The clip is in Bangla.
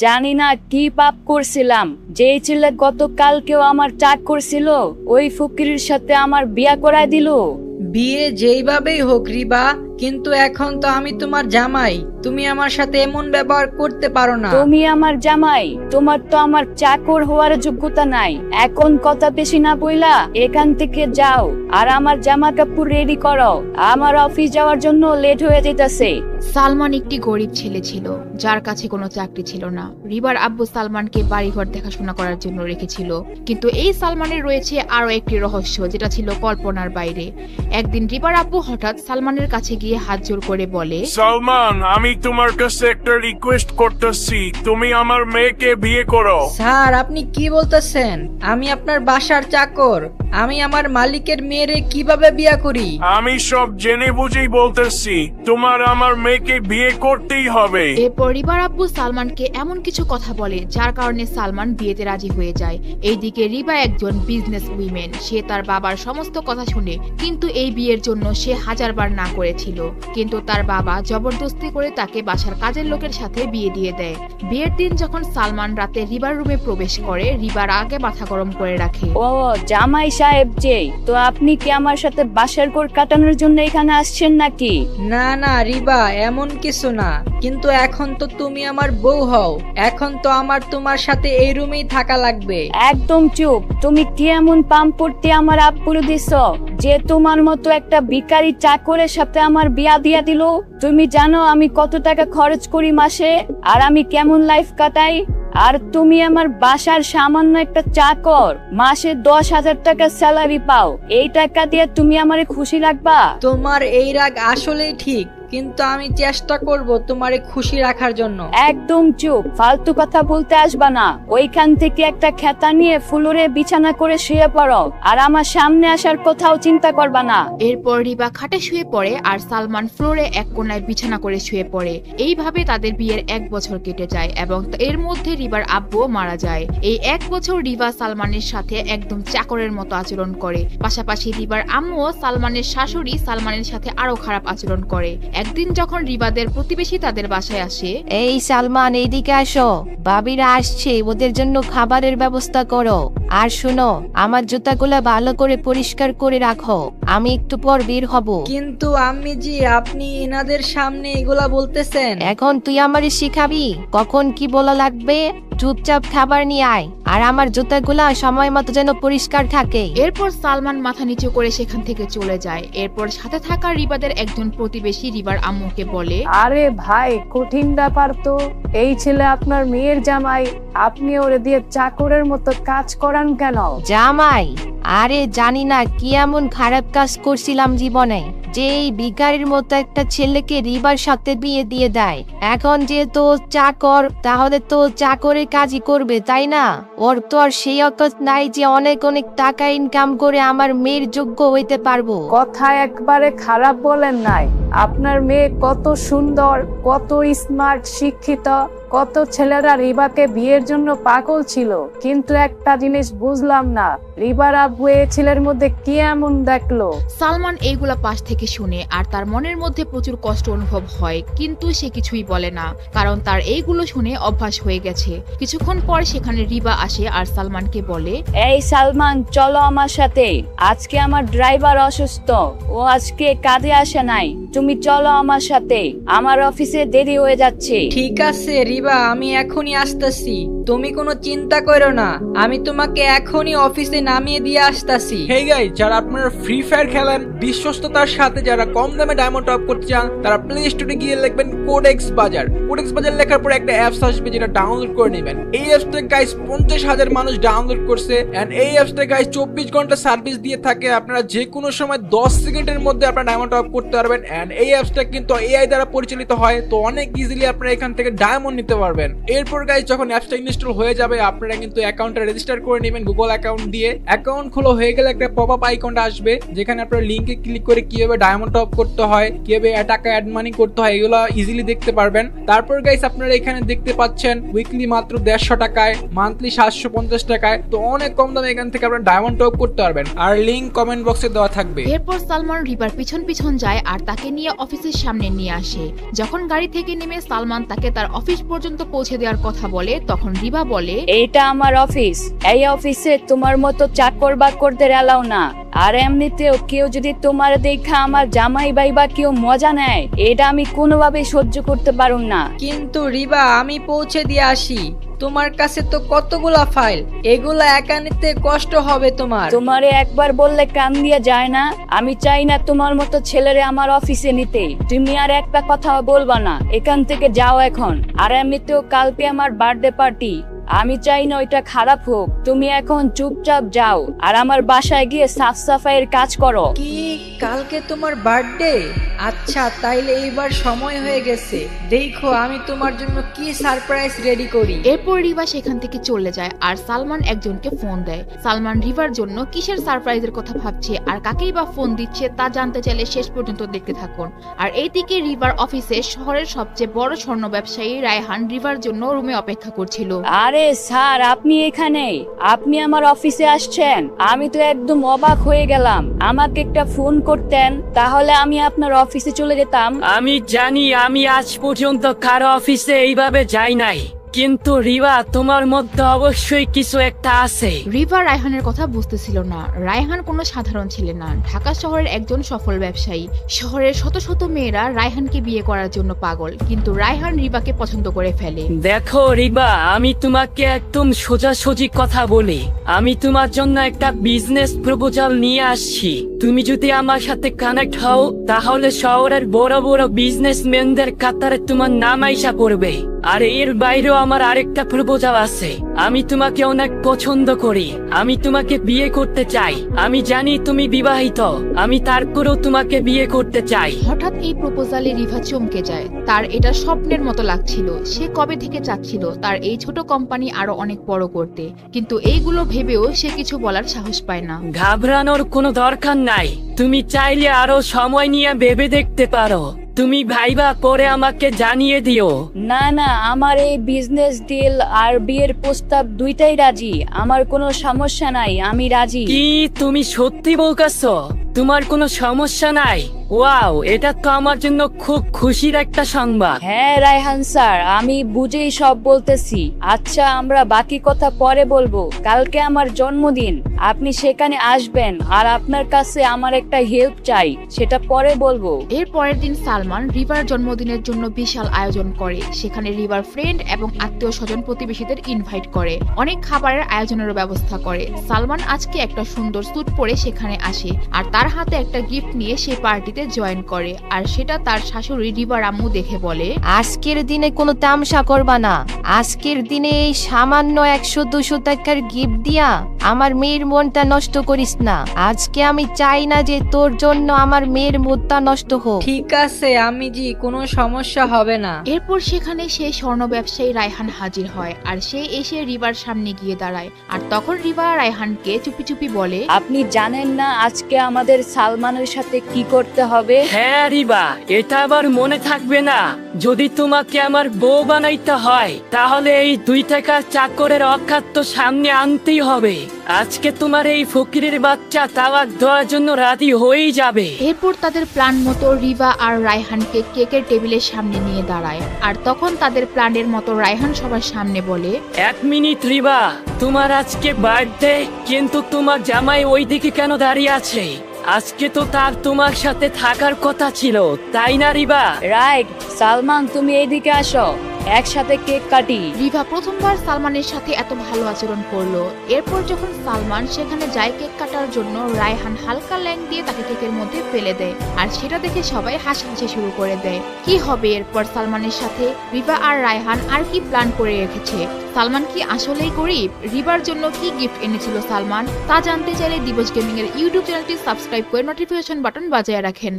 জানি না কি পাপ করছিলাম, যে ছেলে গতকালকেও আমার চাক করছিল ওই ফকিরের সাথে আমার বিয়া করায় দিল। বিয়ে যেইভাবেই হোক রিবা, কিন্তু এখন তো আমি তোমার জামাই, তুমি আমার সাথে এমন ব্যবহার করতে পারো না। তুমি আমার জামাই, তোমার তো আমার চাকর হওয়ার যোগ্যতা নাই। এখন কথা বেশি না বইলা এখান থেকে যাও, আর আমার জামা কাপড় রেডি করো, আমার অফিস যাওয়ার জন্য লেট হয়ে যেতেছে। সালমান একটি গরিব ছেলে ছিল, যার কাছে কোনো চাকরি ছিল না। রিবার আব্বু সালমানকে বাড়িঘর দেখাশোনা করার জন্য রেখেছিল, কিন্তু এই সালমানের রয়েছে আরো একটি রহস্য, যেটা ছিল কল্পনার বাইরে। একদিন রিবার আব্বু হঠাৎ সালমানের কাছে গিয়ে হাত জোড় করে বলে, সালমান, আমি তোমার কাছে একটা রিকোয়েস্ট করতেছি, তুমি আমার মেয়েকে বিয়ে করো। স্যার, আপনি কি বলতেছেন? আমি আপনার বাসার চাকর, আমি আমার মালিকের মেয়েরে কিভাবে বিয়ে করি? আমি সব জেনে বুঝেই বলতেছি, তোমার আমার মেয়েকে বিয়ে করতেই হবে। এরপর রিবার আব্বু সালমানকে এমন কিছু কথা বলে যার কারণে সালমান বিয়েতে রাজি হয়ে যায়। এইদিকে রিবা একজন বিজনেস উইমেন, সে তার বাবার সমস্ত কথা শুনে, কিন্তু এই বিয়ের জন্য সে হাজারবার না করেছিল, কিন্তু তার বাবা জবরদস্তি করে তাকে বাসার কাজের লোকের সাথে বিয়ে দিয়ে দেয়। বিয়ের দিন যখন সালমান রাতে রিবার রুমে প্রবেশ করে, রিবার আগে মাথা গরম করে রাখে। ও জামাই সাহেব যে, তো আপনি কি আমার সাথে বাসার ঘর কাটানোর জন্য এখানে আসছেন নাকি? না না রিবা, এমন কিছু না, কিন্তু এখন তো তুমি আমার বউ হও, এখন তো আমার তোমার সাথে এই রুমেই থাকা লাগবে। একদম চুপ, তুমি কি এমন পাম পড়তে আমার আব্বুরে দিছ যে তোমার মতো একটা ভিখারি চাকরের সাথে আমার বিয়া দিয়া দিল? তুমি জানো আমি কত টাকা খরচ করি মাসে, আর আমি কেমন লাইফ কাটাই? আর তুমি আমার বাসার সামান্য একটা চাকর, মাসে 10,000 টাকা স্যালারি পাও, এই টাকা দিয়ে তুমি আমারে খুশি রাখবা? তোমার এই রাগ আসলেই ঠিক, কিন্তু আমি চেষ্টা করব তোমারে খুশি রাখার জন্য। একদম চুপ, ফালতু কথা বলতে আসবা না। ওইখান থেকে একটা খেতা নিয়ে ফ্লোরে বিছানা করে শুয়ে পড়ো, আর আমার সামনে আসার কোথাও চিন্তা করবা না। এরপর রিবা খাটে শুয়ে পড়ে আর সালমান ফ্লোরে এক কোণায় বিছানা করে শুয়ে পড়ে। এইভাবে তাদের বিয়ের 1 বছর কেটে যায় এবং এর মধ্যে রিবার আব্বু মারা যায়। এই 1 বছর রিবা সালমানের সাথে একদম চাকরের মতো আচরণ করে। পাশাপাশি রিবার আম্মু সালমানের শাশুড়ি সালমানের সাথে আরো খারাপ আচরণ করে। একদিন যখন রিবাদের প্রতিবেশী তাদের বাসায় আসে, এই সালমান, এইদিকে আসো, ভাবিরা আসছে, ওদের জন্য খাবারের ব্যবস্থা করো। আর শুনো, আমার জুতাগুলো ভালো করে পরিষ্কার করে রাখো, আমি একটু পর বের হব। কিন্তু আম্মি জি, আপনি এনাদের সামনে এগুলা বলতেছেন? এখন তুই আমারে শিখাবি কখন কি বলা লাগবে? চুপচাপ খাবার নিয়ে আয়, আর আমার জুতাগুলা সময় মতো যেন পরিষ্কার থাকে। এরপর সালমান মাথা নিচু করে সেখান থেকে চলে যায়। এরপর সাথে থাকা রিবাদের একজন প্রতিবেশী রিবার আম্মুকে বলে, আরে ভাই, কঠিন ব্যাপার তো। এই ছেলে আপনার মেয়ের জামাই, আপনি ওরে দিয়ে চাকরের মতো কাজ করান কেন? জামাই? আরে জানি না কি এমন খারাপ কাজ করছিলাম জীবনে, যে এই ভিখারির মতো একটা ছেলেকে রিবার সাথে বিয়ে দিয়ে দেয়। এখন যেহেতু ও চাকর, তাহলে তো চাকরের কাজই করবে, তাই না? ওর তো আর সেই অকত নাই যে অনেক অনেক টাকা ইনকাম করে আমার মেয়ের যোগ্য হইতে পারবো। কথা একবারে খারাপ বলেন নাই। আপনার মেয়ে কত সুন্দর, কত স্মার্ট, শিক্ষিত। কত ছেলেরা রিবাকে বিয়ের জন্য পাগল ছিল, কিন্তু একটা জিনিস বুঝলাম না, রিবার আব্বু এই ছেলের মধ্যে কি এমন দেখলো? সালমান এইগুলা পাশ থেকে শুনে আর তার মনের মধ্যে প্রচুর কষ্ট অনুভব হয়, কিন্তু সে কিছুই বলে না, কারণ তার এইগুলো শুনে অভ্যাস হয়ে গেছে। কিছুক্ষণ পর সেখানে রিবা আসে আর সালমানকে বলে, এই সালমান, চলো আমার সাথে, আজকে আমার ড্রাইভার অসুস্থ, ও আজকে কাজে আসে নাই, তুমি চলো আমার সাথে, আমার অফিসে দেরি হয়ে যাচ্ছে। ঠিক আছে রিবা, আমি এখনই আসতেছি, তুমি কোনো চিন্তা করো না, আমি তোমাকে এখনই অফিসে নামিয়ে দিয়ে আসতেছি। হেই গাইস, যারা আপনারা ফ্রি ফায়ার খেলেন, বিশ্বস্ততার সাথে যারা কম দামে ডায়মন্ড টপ করতে চান, তারা প্লে স্টোরে গিয়ে লিখবেন কোডেক্স বাজার। কোডেক্স বাজার লেখার পর একটা অ্যাপস আসবে, যেটা ডাউনলোড করে নেবেন। এই অ্যাপসটা গাইস 50,000 মানুষ ডাউনলোড করছে, এন্ড এই অ্যাপসটা গাইস 24 ঘন্টা সার্ভিস দিয়ে থাকে। আপনারা যে কোনো সময় 10 সেকেন্ডের মধ্যে আপনারা ডায়মন্ড টপ করতে পারবেন, এন্ড এই অ্যাপসটা কিন্তু এআই দ্বারা পরিচালিত হয়, তো অনেক ইজিলি আপনারা এখান থেকে ডায়মন্ড নিতে পারবেন। এরপর গাইস যখন অ্যাপসটা ইনস্টল হয়ে যাবে, আপনারা কিন্তু অ্যাকাউন্টটা রেজিস্টার করে নেবেন গুগল অ্যাকাউন্ট দিয়ে। অ্যাকাউন্ট খোলা হয়ে গেলে একটা পপ আপ আইকনটা আসবে, যেখানে আপনারা লিংকে ক্লিক করে কিভাবে ডায়মন্ড টপ করতে হয়, কিভাবে টাকা অ্যাড মানি করতে হয়, এগুলো ইজিলি দেখতে পারবেন। তারপর গাইস আপনারা এখানে দেখতে পাচ্ছেন উইকলি মাত্র 150 টাকায়, মান্থলি 750 টাকায়, তো অনেক কম দামে এখান থেকে আপনারা ডায়মন্ড টপ করতে পারবেন। আর লিংক কমেন্ট বক্সে দেওয়া থাকবে। এরপর সালমান রিবার পিছন পিছন যায় আর তাকে নিয়ে অফিসের সামনে নিয়ে আসে। যখন গাড়ি থেকে নেমে সালমান তাকে তার অফিস পর্যন্ত পৌঁছে দেওয়ার কথা বলে তখন রিবা বলে, এইটা আমার অফিস, এই অফিসে তোমার মতো চাকর বাকরদের এলাও না। আর এমনিতেও কেউ যদি তোমার দেখা আমার জামাই বাইবা কেউ মজা নেয়, এটা আমি কোনোভাবে সহ্য করতে পারুম না। কিন্তু রিবা, আমি পৌঁছে দিয়ে আসি। তোমার কাছে তো কতগুলা ফাইল, এগুলা একা নিতে কষ্ট হবে তোমার। তোমারে একবার বললে কান দিয়ে যায় না? আমি চাই না তোমার মতো ছেলেরে আমার অফিসে নিতে। তুমি আর একটা কথা বলবা না, এখান থেকে যাও এখন। আর এমনিতেও কালকে আমার বার্থডে পার্টি, আমি চাই না ওইটা খারাপ হোক। তুমি এখন চুপচাপ যাও আর আমার বাসায় গিয়ে সাফ সাফাইয়ের কাজ করো। কি, কালকে তোমার বার্থডে? আচ্ছা, তাইলে এইবার সময় হয়ে গেছে। দেখো আমি তোমার জন্য কি সারপ্রাইজ রেডি করি। এরপর রিবা সেখান থেকে চলে যায় আর সালমান একজনকে ফোন দেয়। সালমান রিবার জন্য কিসের সারপ্রাইজের কথা ভাবছে আর কাকেই বা ফোন দিচ্ছে তা জানতে চাইলে শেষ পর্যন্ত দেখতে থাকুন। আর এইদিকে রিবার অফিসে শহরের সবচেয়ে বড় স্বর্ণ ব্যবসায়ী রায়হান রিবার জন্য রুমে অপেক্ষা করছিল। আরে স্যার, আপনি এখানে? আপনি আমার অফিসে আসছেন? আমি তো একদম অবাক হয়ে গেলাম। আমাকে একটা ফোন করতেন, তাহলে আমি আপনার অফিসে চলে যেতাম। আমি জানি আমি আজ পর্যন্ত কারো অফিসে এইভাবে যাই নাই, কিন্তু রিবা, তোমার মধ্যে অবশ্যই কিছু একটা আছে। রিবা রায়হানের কথা বুঝতেছিল না। রায়হান কোনো সাধারণ ছেলে না, ঢাকা শহরের একজন সফল ব্যবসায়ী। শহরের শত শত মেয়েরা রায়হানকে বিয়ে করার জন্য পাগল, কিন্তু রায়হান রিবাকে পছন্দ করে ফেলে। দেখো রিবা, আমি তোমাকে একদম সোজাসুজি কথা বলি। আমি তোমার জন্য একটা বিজনেস প্রপোজাল নিয়ে আসছি। তুমি যদি আমার সাথে কানেক্ট হও, তাহলে শহরের বড় বড় বিজনেসম্যানদের কাতারে তোমার নাম আইসা পড়বে। আর এর বাইরেও আমার আরেকটা প্রপোজাল আছে। আমি তোমাকে অনেক পছন্দ করি, আমি তোমাকে বিয়ে করতে চাই। আমি জানি তুমি বিবাহিত, আমি তারপরেও তোমাকে বিয়ে করতে চাই। হঠাৎ এই প্রপোজালে রিভা চমকে যায়। তার এটা স্বপ্নের মতো লাগছিল। সে কবে থেকে চাচ্ছিল তার এই ছোট কোম্পানি আরো অনেক বড় করতে, কিন্তু এইগুলো ভেবেও সে কিছু বলার সাহস পায় না। ঘাবড়ানোর কোনো দরকার নাই, তুমি চাইলে আরো সময় নিয়ে ভেবে দেখতে পারো। তুমি ভাইবা পরে আমাকে জানিয়ে দিও। না না, আমার এই বিজনেস ডিল আর বিয়ের প্রস্তাব দুইটাই রাজি। আমার কোনো সমস্যা নাই, আমি রাজি। কি তুমি সত্যি বলতেছো? তোমার কোনো সমস্যা নাই? ওয়াও, এটা তো আমার জন্য খুব খুশির একটা সংবাদ। হ্যাঁ রায়হান স্যার, আমি বুঝেই সব বলতেছি। আচ্ছা, আমরা বাকি কথা পরে বলবো। কালকে আমার জন্মদিন, আপনি সেখানে আসবেন। আর আপনার কাছে আমার একটা হেল্প চাই, সেটা পরে বলবো। এর পরের দিন সালমান রিবার জন্মদিনের জন্য বিশাল আয়োজন করে। সেখানে রিবার ফ্রেন্ড এবং আত্মীয় স্বজন প্রতিবেশীদের ইনভাইট করে। অনেক খাবারের আয়োজনেরও ব্যবস্থা করে। সালমান আজকে একটা সুন্দর স্যুট পরে সেখানে আসে আর তার হাতে একটা গিফট নিয়ে সেই পার্টিতে জয়েন করে। আর সেটা তার শাশুড়ি রিবার আম্মু দেখে বলে, আজকের দিনে কোনো তামসা করবা না। আজকের দিনে এই সামান্য 100-200 টাকার গিফট দিয়া আমার মেয়ের মনটা নষ্ট করিস না। আজকে আমি চাই না যে তোর জন্য আমার মেয়ের মুডটা নষ্ট হোক। ঠিক আছে আমি জি, কোনো সমস্যা হবে না। এরপর সেখানে সেই স্বর্ণ ব্যবসায়ী রায়হান হাজির হয় আর সে এসে রিবার সামনে গিয়ে দাঁড়ায়। আর তখন রিবা রায়হানকে চুপি চুপি বলে, আপনি জানেন না আজকে আমাদের সালমানের সাথে কি করতে হবে? হ্যাঁ রিবা, এটা আবার মনে থাকবে না? যদি তোমাকে আমার বউ বানাইতে হয়, তাহলে এই 2 টাকার চাকরের অখাদ্য সামনে আনতেই হবে। আজকে তোমার এই ফকিরের বাচ্চা তালাক দেওয়ার জন্য রাজি হয়েই যাবে। এরপর তাদের প্ল্যান মতো রিবা আর রায়হানকে কেকের টেবিলের সামনে নিয়ে দাঁড়ায়। আর তখন তাদের প্ল্যানের মতো রায়হান সবার সামনে বলে, 1 মিনিট রিবা, তোমার আজকে বার্থডে, কিন্তু তোমার জামাই ওইদিকে কেন দাঁড়িয়ে আছে? আজকে তো তার তোমার সাথে থাকার কথা ছিল, তাই না রিবা? রাইট। সালমান, তুমি এইদিকে আসো, একসাথে কেক কাটি। রিভা প্রথমবার সালমানের সাথে এত ভালো আচরণ করলো। এরপর যখন সালমান সেখানে যায় কেক কাটার জন্য, রায়হান হালকা ল্যাং দিয়ে তাকে কেকের মধ্যে ফেলে দেয়। আর সেটা দেখে সবাই হাসাহাসি শুরু করে দেয়। কি হবে এরপর সালমানের সাথে? রিভা আর রায়হান আর কি প্ল্যান করে রেখেছে? সালমান কি আসলেই গরিব? রিবার জন্য কি গিফট এনেছিল সালমান? তা জানতে চাইলে দিবস গেমিং এর ইউটিউব চ্যানেলটি সাবস্ক্রাইব করে নোটিফিকেশন বাটন বাজিয়ে রাখেন।